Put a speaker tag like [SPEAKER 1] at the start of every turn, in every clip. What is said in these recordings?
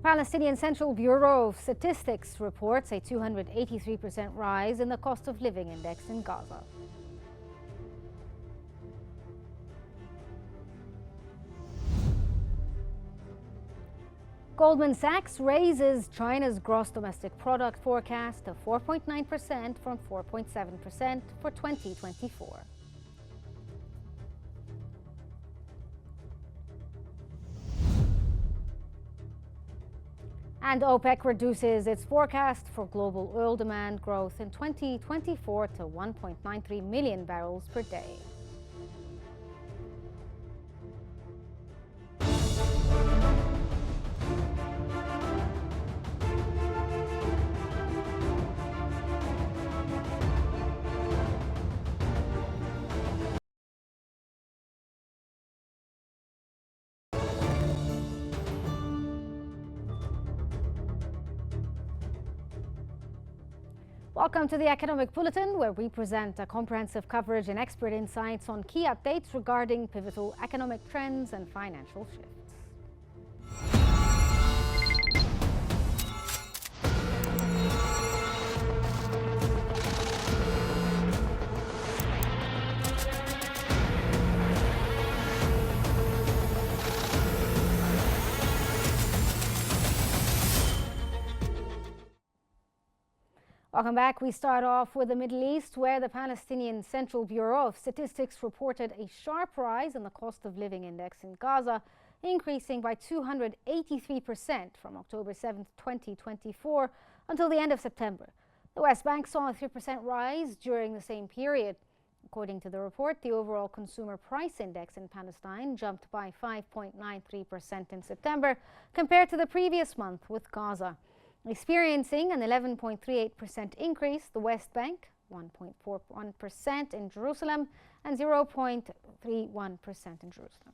[SPEAKER 1] Palestinian Central Bureau of Statistics reports a 283% rise in the cost of living index in Gaza. Goldman Sachs raises China's gross domestic product forecast to 4.9% from 4.7% for 2024. And OPEC reduces its forecast for global oil demand growth in 2024 to 1.93 million barrels per day. Welcome to the Economic Bulletin, where we present a comprehensive coverage and expert insights on key updates regarding pivotal economic trends and financial shifts. Welcome back. We start off with the Middle East, where the Palestinian Central Bureau of Statistics reported a sharp rise in the cost of living index in Gaza, increasing by 283% from October 7, 2024 until the end of September. The West Bank saw a 3% rise during the same period. According to the report, the overall consumer price index in Palestine jumped by 5.93% in September compared to the previous month, with Gaza experiencing an 11.38% increase, the West Bank 1.41% in Jerusalem, and 0.31% in Jerusalem.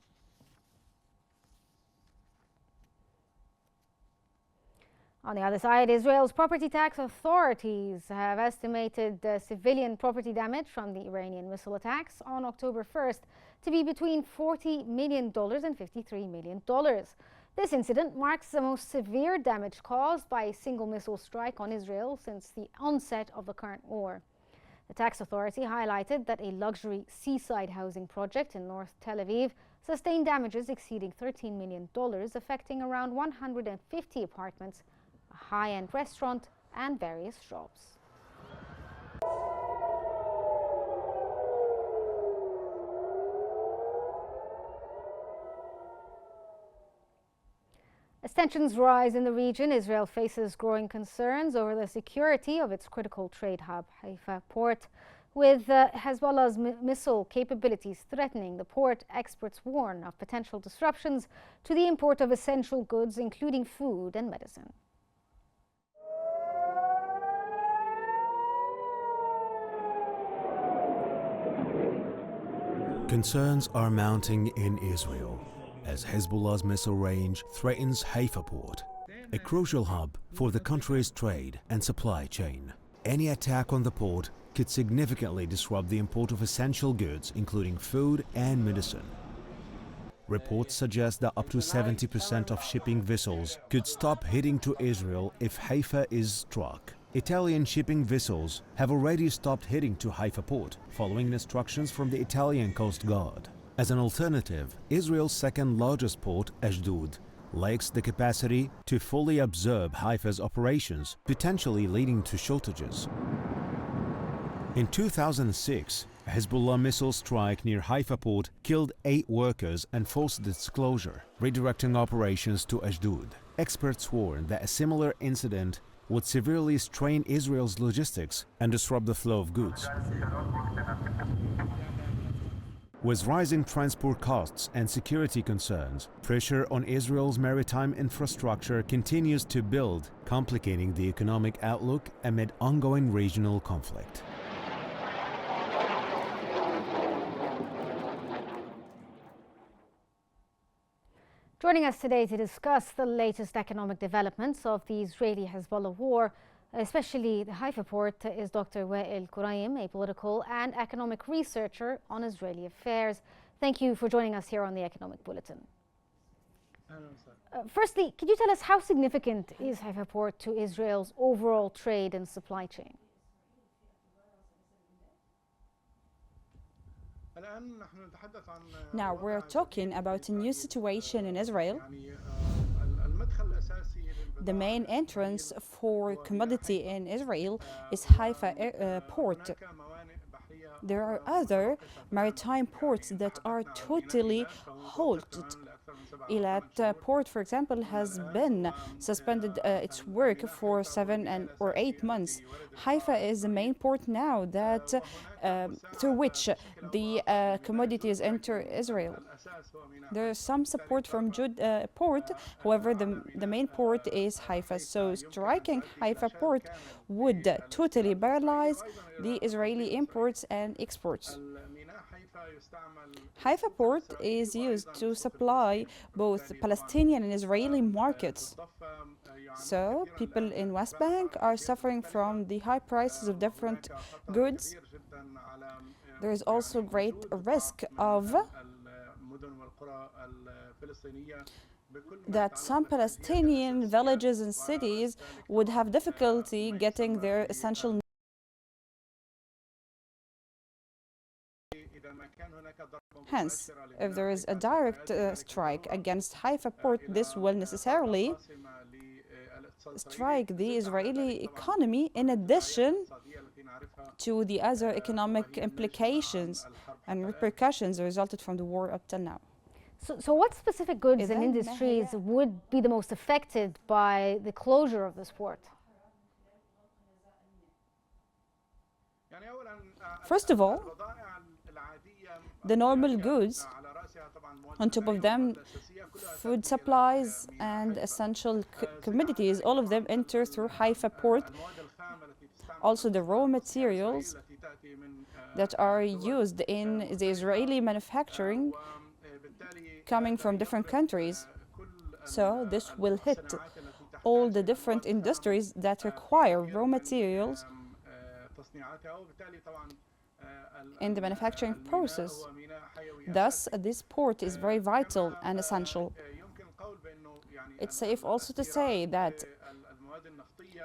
[SPEAKER 1] On the other side, Israel's property tax authorities have estimated the civilian property damage from the Iranian missile attacks on October 1st to be between $40 million and $53 million. This incident marks the most severe damage caused by a single missile strike on Israel since the onset of the current war. The tax authority highlighted that a luxury seaside housing project in North Tel Aviv sustained damages exceeding $13 million, affecting around 150 apartments, a high-end restaurant, and various shops. As tensions rise in the region, Israel faces growing concerns over the security of its critical trade hub, Haifa port. With Hezbollah's missile capabilities threatening the port, experts warn of potential disruptions to the import of essential goods, including food and medicine.
[SPEAKER 2] Concerns are mounting in Israel as Hezbollah's missile range threatens Haifa port, a crucial hub for the country's trade and supply chain. Any attack on the port could significantly disrupt the import of essential goods, including food and medicine. Reports suggest that up to 70% of shipping vessels could stop heading to Israel if Haifa is struck. Italian shipping vessels have already stopped heading to Haifa port, following instructions from the Italian Coast Guard. As an alternative, Israel's second largest port, Ashdod, lacks the capacity to fully absorb Haifa's operations, potentially leading to shortages. In 2006, a Hezbollah missile strike near Haifa port killed 8 workers and forced its closure, redirecting operations to Ashdod. Experts warn that a similar incident would severely strain Israel's logistics and disrupt the flow of goods. With rising transport costs and security concerns, pressure on Israel's maritime infrastructure continues to build, complicating the economic outlook amid ongoing regional conflict.
[SPEAKER 1] Joining us today to discuss the latest economic developments of the Israeli-Hezbollah war, especially the Haifa port, is Dr. Wael Quraim, a political and economic researcher on Israeli affairs. Thank you for joining us here on the Economic Bulletin. Firstly, could you tell us how significant is Haifa port to Israel's overall trade and supply chain?
[SPEAKER 3] Now we're talking about a new situation in Israel. The main entrance for commodity in Israel is Haifa port. There are other maritime ports that are totally halted. Eilat port, for example, has been suspended its work for 7 or 8 months. Haifa is the main port now that through which the commodities enter Israel. There is some support from Jude port, however, the main port is Haifa. So striking Haifa port would totally paralyze the Israeli imports and exports. Haifa port is used to supply both Palestinian and Israeli markets. So people in West Bank are suffering from the high prices of different goods. There is also great risk of that some Palestinian villages and cities would have difficulty getting their essential. Hence, if there is a direct strike against Haifa port, this will necessarily strike the Israeli economy in addition to the other economic implications and repercussions resulted from the war up till now.
[SPEAKER 1] So what specific goods and industries would be the most affected by the closure of this port?
[SPEAKER 3] First of all, the normal goods, on top of them food supplies and essential commodities, all of them enter through Haifa port. Also the raw materials that are used in the Israeli manufacturing coming from different countries. So this will hit all the different industries that require raw materials in the manufacturing process. Thus, this port is very vital and essential. It's safe also to say that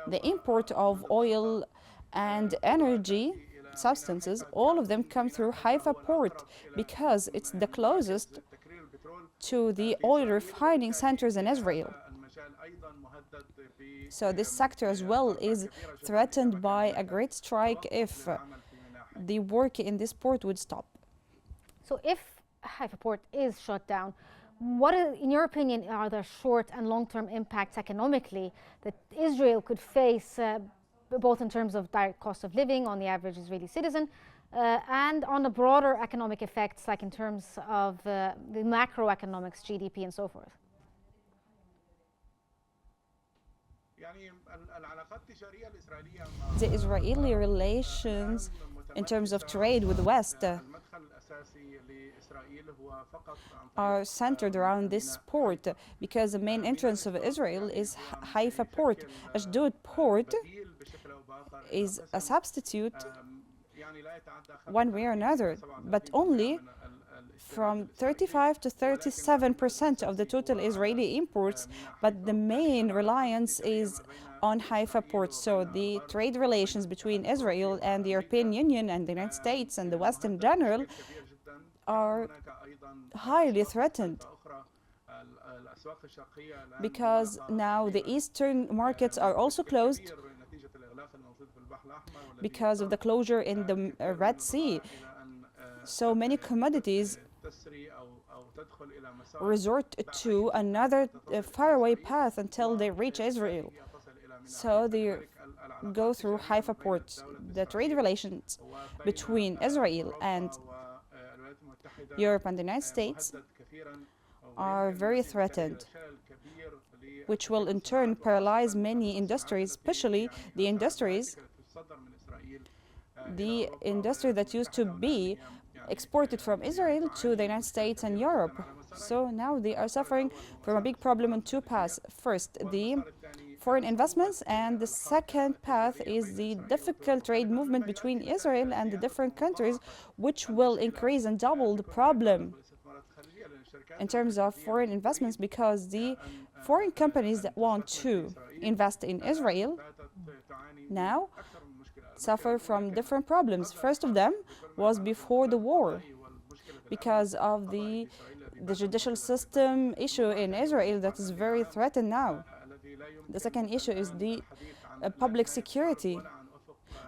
[SPEAKER 3] the import of oil and energy substances, all of them come through Haifa port because it's the closest to the oil refining centers in Israel. So this sector as well is threatened by a great strike if the work in this port would stop.
[SPEAKER 1] So if Haifa port is shut down, what, in your opinion, are the short and long-term impacts economically that Israel could face, both in terms of direct cost of living on the average Israeli citizen and on the broader economic effects, like in terms of the macroeconomics, GDP and so forth?
[SPEAKER 3] The Israeli relations in terms of trade with the West are centered around this port because the main entrance of Israel is Haifa port. Ashdod port is a substitute one way or another, but only from 35 to 37% of the total Israeli imports, but the main reliance is on Haifa port. So the trade relations between Israel and the European Union and the United States and the West in general are highly threatened because now the eastern markets are also closed because of the closure in the Red Sea. So many commodities resort to another faraway path until they reach Israel. So they go through Haifa port. The trade relations between Israel and Europe and the United States are very threatened, which will in turn paralyze many industries, especially the industry that used to be exported from Israel to the United States and Europe. So now they are suffering from a big problem on two paths. First, the foreign investments, and the second path is the difficult trade movement between Israel and the different countries, which will increase and double the problem. in terms of foreign investments, because the foreign companies that want to invest in Israel now suffer from different problems. First of them was before the war, because of the judicial system issue in Israel that is very threatened now. The second issue is the public security,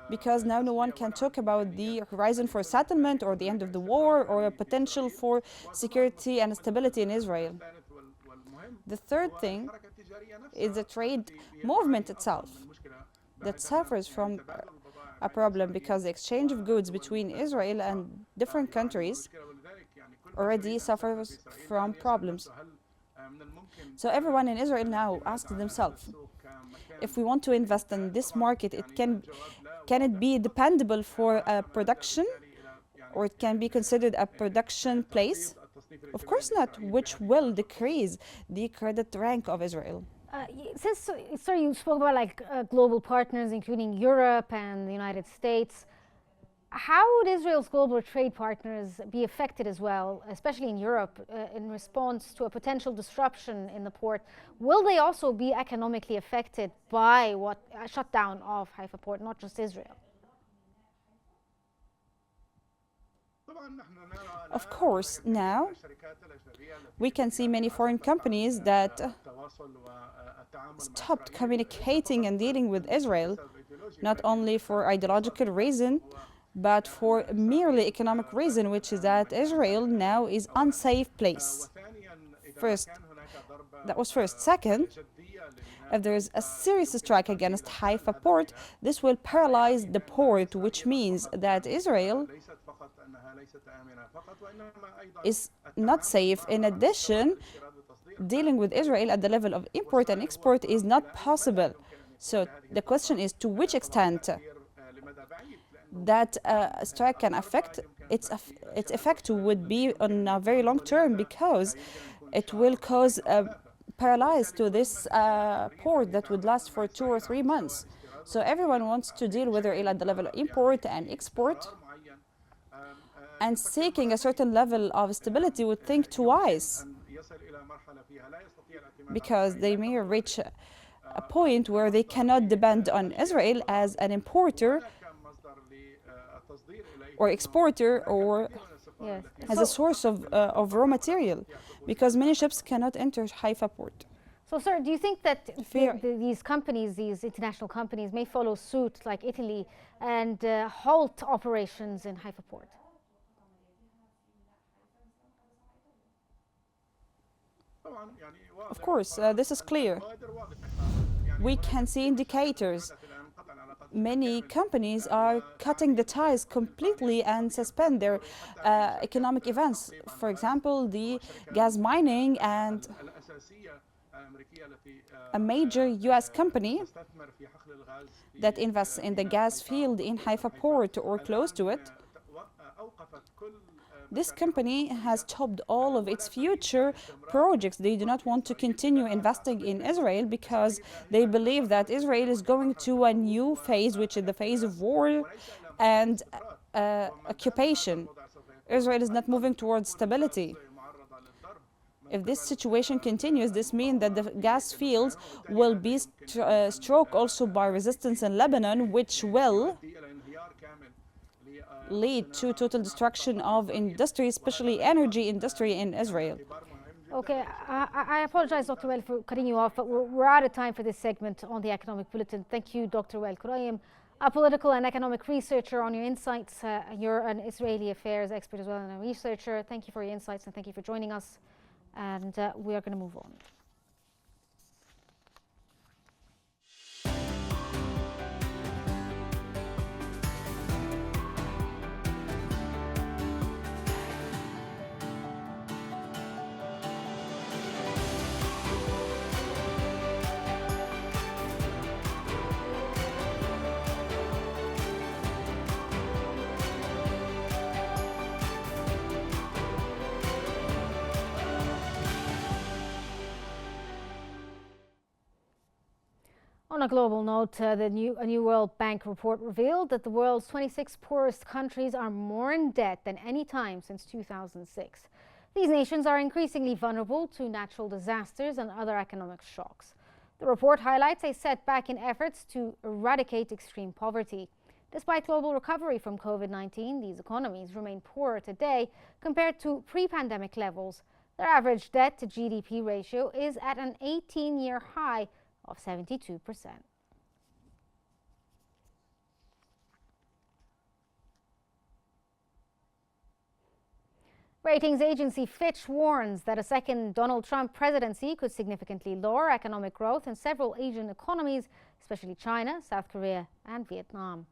[SPEAKER 3] because now no one can talk about the horizon for settlement or the end of the war or a potential for security and stability in Israel. The third thing is the trade movement itself that suffers from a problem, because the exchange of goods between Israel and different countries already suffers from problems. So everyone in Israel now asks themselves, if we want to invest in this market, can it be dependable for a production, or it can be considered a production place? Of course not, which will decrease the credit rank of Israel.
[SPEAKER 1] Sir, you spoke about global partners, including Europe and the United States. How would Israel's global trade partners be affected as well, especially in Europe, in response to a potential disruption in the port? Will they also be economically affected by a shutdown of Haifa port, not just Israel?
[SPEAKER 3] Of course, now we can see many foreign companies that stopped communicating and dealing with Israel, not only for ideological reason, but for merely economic reason, which is that Israel now is unsafe place. That was first. Second, if there is a serious strike against Haifa port, this will paralyze the port, which means that Israel is not safe. In addition, dealing with Israel at the level of import and export is not possible. So the question is, to which extent that strike can affect, its effect would be on a very long term, because it will cause a paralysis to this port that would last for 2 or 3 months. So everyone wants to deal with Israel at the level of import and export, and seeking a certain level of stability would think twice, because they may reach a point where they cannot depend on Israel as an importer or exporter, or as a source of raw material, because many ships cannot enter Haifa port.
[SPEAKER 1] So, sir, do you think that these companies, these international companies, may follow suit like Italy and halt operations in Haifa port?
[SPEAKER 3] Of course, this is clear. We can see indicators. Many companies are cutting the ties completely and suspend their economic events. For example, the gas mining, and a major US company that invests in the gas field in Haifa port or close to it. This company has stopped all of its future projects. They do not want to continue investing in Israel, because they believe that Israel is going to a new phase, which is the phase of war and occupation. Israel is not moving towards stability. If this situation continues, this means that the gas fields will be struck also by resistance in Lebanon, which will lead to total destruction of industry, especially energy industry in Israel.
[SPEAKER 1] Okay, I apologize, Dr. Wael, for cutting you off, but we're out of time for this segment on the Economic Bulletin. Thank you, Dr. Wael Quraim, a political and economic researcher, on your insights. You're an Israeli affairs expert as well and a researcher. Thank you for your insights, and thank you for joining us. And we are going to move on. On a global note, a new World Bank report revealed that the world's 26 poorest countries are more in debt than any time since 2006. These nations are increasingly vulnerable to natural disasters and other economic shocks. The report highlights a setback in efforts to eradicate extreme poverty. Despite global recovery from COVID-19, these economies remain poorer today compared to pre-pandemic levels. Their average debt to GDP ratio is at an 18-year high of 72%. Ratings agency Fitch warns that a second Donald Trump presidency could significantly lower economic growth in several Asian economies, especially China, South Korea and Vietnam.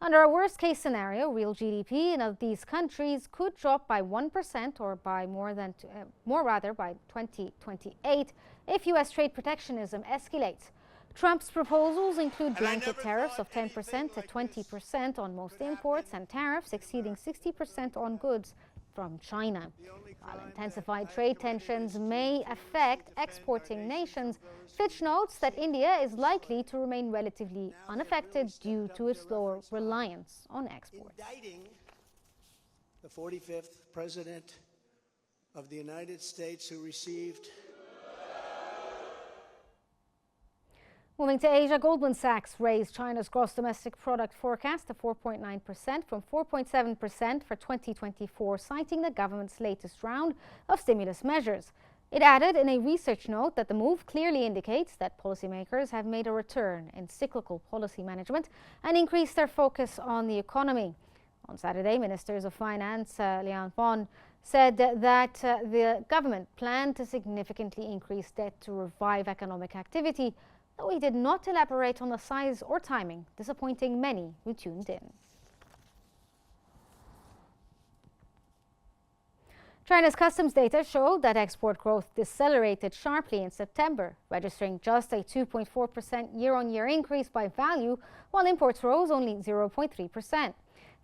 [SPEAKER 1] Under a worst-case scenario, real GDP in these countries could drop by 1% or by by 2028 if U.S. trade protectionism escalates. Trump's proposals include blanket tariffs of 10% to 20% on most imports and tariffs exceeding 60% on goods from China. While intensified trade tensions may affect exporting nations, Fitch notes that India is likely to remain relatively unaffected due to its lower reliance on exports.
[SPEAKER 4] Indicting the 45th President of the United States who received.
[SPEAKER 1] Moving to Asia, Goldman Sachs raised China's gross domestic product forecast to 4.9% from 4.7% for 2024, citing the government's latest round of stimulus measures. It added in a research note that the move clearly indicates that policymakers have made a return in cyclical policy management and increased their focus on the economy. On Saturday, Ministers of Finance Liang Bon said that the government planned to significantly increase debt to revive economic activity, though he did not elaborate on the size or timing, disappointing many who tuned in. China's customs data showed that export growth decelerated sharply in September, registering just a 2.4% year-on-year increase by value, while imports rose only 0.3%.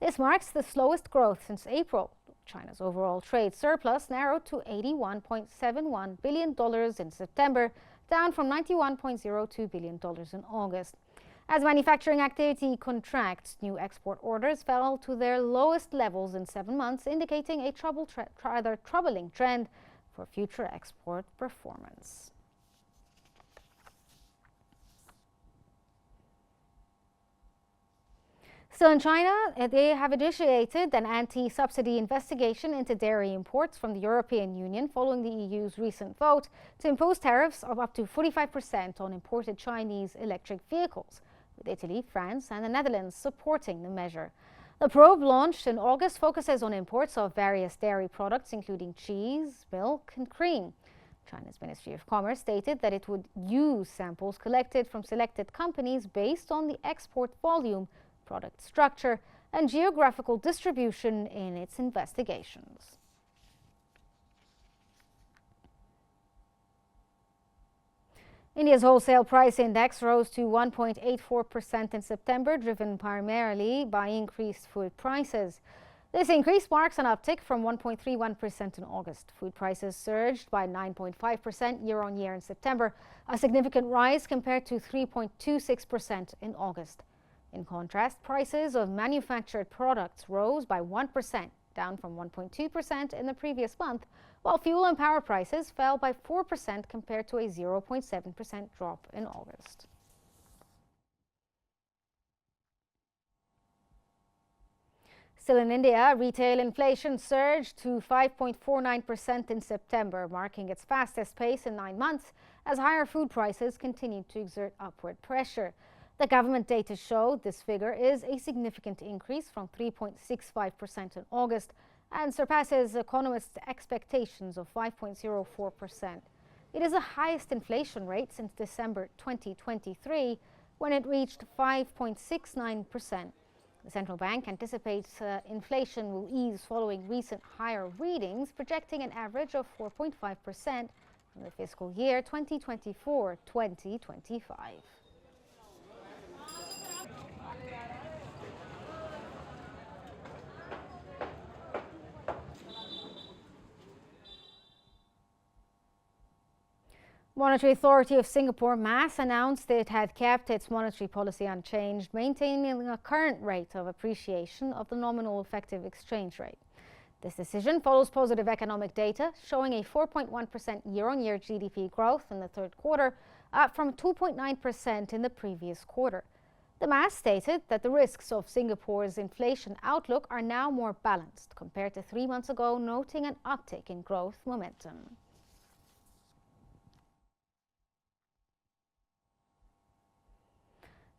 [SPEAKER 1] This marks the slowest growth since April. China's overall trade surplus narrowed to $81.71 billion in September, down from $91.02 billion in August. As manufacturing activity contracts, new export orders fell to their lowest levels in 7 months, indicating a rather troubling trend for future export performance. Still in China, they have initiated an anti-subsidy investigation into dairy imports from the European Union following the EU's recent vote to impose tariffs of up to 45% on imported Chinese electric vehicles, with Italy, France and the Netherlands supporting the measure. The probe, launched in August, focuses on imports of various dairy products including cheese, milk and cream. China's Ministry of Commerce stated that it would use samples collected from selected companies based on the export volume, product structure and geographical distribution in its investigations. India's wholesale price index rose to 1.84% in September, driven primarily by increased food prices. This increase marks an uptick from 1.31% in August. Food prices surged by 9.5% year-on-year in September, a significant rise compared to 3.26% in August. In contrast, prices of manufactured products rose by 1%, down from 1.2% in the previous month, while fuel and power prices fell by 4% compared to a 0.7% drop in August. Still in India, retail inflation surged to 5.49% in September, marking its fastest pace in 9 months, as higher food prices continued to exert upward pressure. The government data showed this figure is a significant increase from 3.65% in August and surpasses economists' expectations of 5.04%. It is the highest inflation rate since December 2023, when it reached 5.69%. The central bank anticipates inflation will ease following recent higher readings, projecting an average of 4.5% in the fiscal year 2024-2025. Monetary Authority of Singapore, MAS, announced it had kept its monetary policy unchanged, maintaining a current rate of appreciation of the nominal effective exchange rate. This decision follows positive economic data showing a 4.1% year-on-year GDP growth in the third quarter, up from 2.9% in the previous quarter. The MAS stated that the risks of Singapore's inflation outlook are now more balanced compared to 3 months ago, noting an uptick in growth momentum.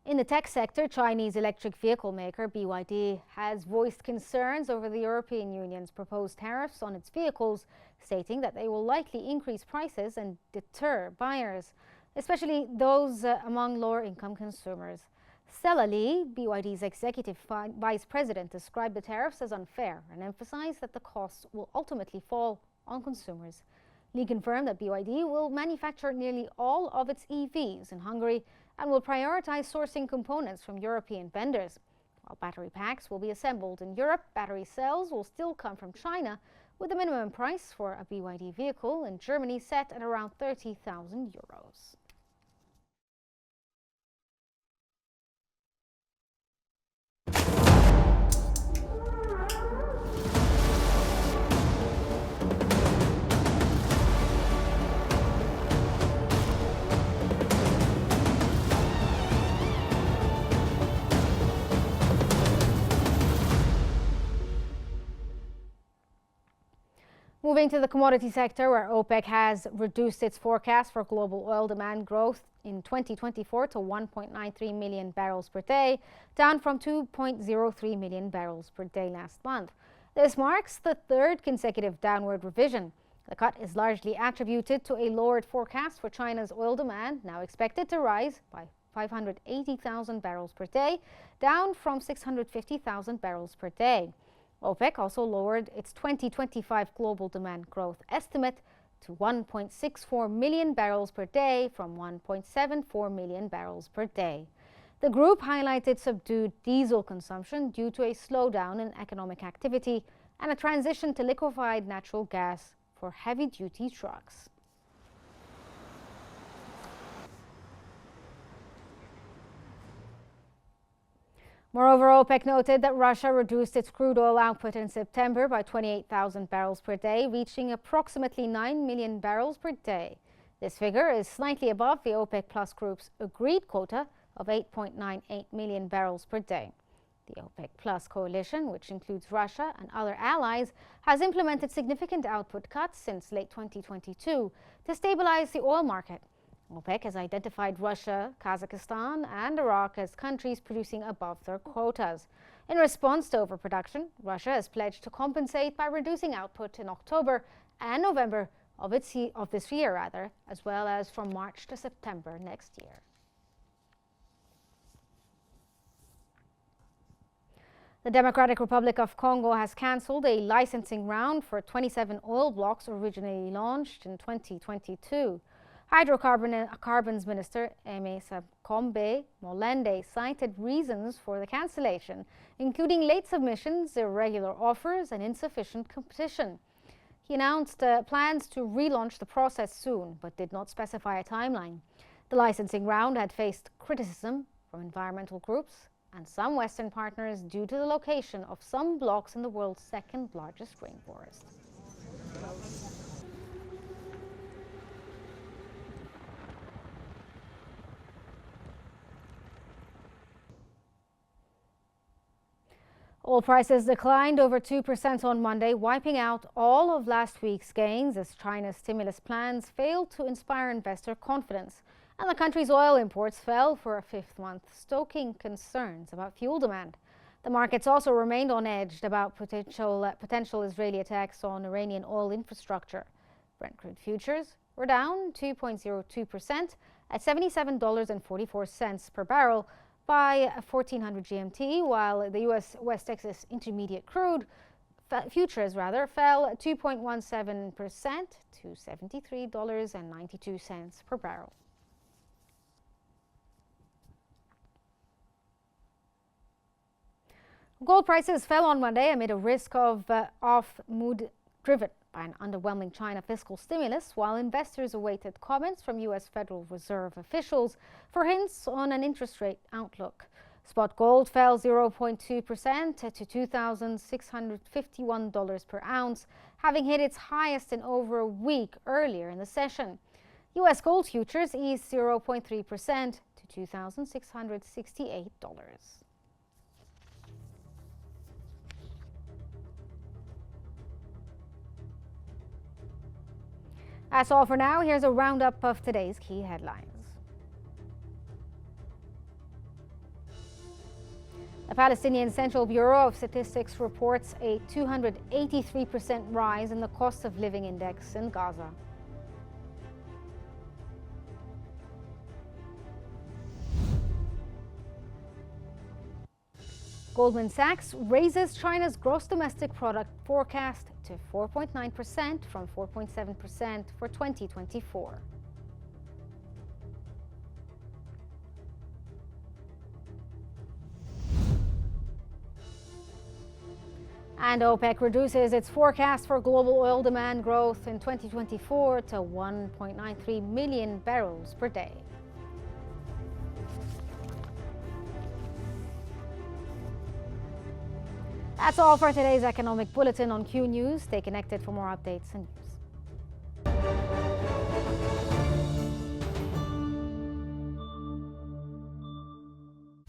[SPEAKER 1] In the tech sector, Chinese electric vehicle maker BYD has voiced concerns over the European Union's proposed tariffs on its vehicles, stating that they will likely increase prices and deter buyers, especially those among lower-income consumers. Stella Li, BYD's executive vice president, described the tariffs as unfair and emphasized that the costs will ultimately fall on consumers. Li confirmed that BYD will manufacture nearly all of its EVs in Hungary and will prioritize sourcing components from European vendors. While battery packs will be assembled in Europe, battery cells will still come from China, with the minimum price for a BYD vehicle in Germany set at around €30,000. Moving to the commodity sector, where OPEC has reduced its forecast for global oil demand growth in 2024 to 1.93 million barrels per day, down from 2.03 million barrels per day last month. This marks the third consecutive downward revision. The cut is largely attributed to a lowered forecast for China's oil demand, now expected to rise by 580,000 barrels per day, down from 650,000 barrels per day. OPEC also lowered its 2025 global demand growth estimate to 1.64 million barrels per day from 1.74 million barrels per day. The group highlighted subdued diesel consumption due to a slowdown in economic activity and a transition to liquefied natural gas for heavy-duty trucks. Moreover, OPEC noted that Russia reduced its crude oil output in September by 28,000 barrels per day, reaching approximately 9 million barrels per day. This figure is slightly above the OPEC Plus group's agreed quota of 8.98 million barrels per day. The OPEC Plus coalition, which includes Russia and other allies, has implemented significant output cuts since late 2022 to stabilize the oil market. OPEC has identified Russia, Kazakhstan and Iraq as countries producing above their quotas. In response to overproduction, Russia has pledged to compensate by reducing output in October and November of this year, as well as from March to September next year. The Democratic Republic of Congo has cancelled a licensing round for 27 oil blocks originally launched in 2022. Hydrocarbons Minister Aimé Sakombe Molende cited reasons for the cancellation, including late submissions, irregular offers and insufficient competition. He announced plans to relaunch the process soon, but did not specify a timeline. The licensing round had faced criticism from environmental groups and some Western partners due to the location of some blocks in the world's second largest rainforest. Oil prices declined over 2% on Monday, wiping out all of last week's gains as China's stimulus plans failed to inspire investor confidence. And the country's oil imports fell for a fifth month, stoking concerns about fuel demand. The markets also remained on edge about potential Israeli attacks on Iranian oil infrastructure. Brent crude futures were down 2.02% at $77.44 per barrel, by 1400 GMT, while the U.S. West Texas Intermediate crude futures fell 2.17% to $73.92 per barrel. Gold prices fell on Monday amid a risk of off-mood driven by an underwhelming China fiscal stimulus, while investors awaited comments from U.S. Federal Reserve officials for hints on an interest rate outlook. Spot gold fell 0.2% to $2,651 per ounce, having hit its highest in over a week earlier in the session. U.S. gold futures eased 0.3% to $2,668. That's all for now. Here's a roundup of today's key headlines. The Palestinian Central Bureau of Statistics reports a 283% rise in the cost of living index in Gaza. Goldman Sachs raises China's gross domestic product forecast to 4.9% from 4.7% for 2024. And OPEC reduces its forecast for global oil demand growth in 2024 to 1.93 million barrels per day. That's all for today's economic bulletin on Q News. Stay connected for more updates and news.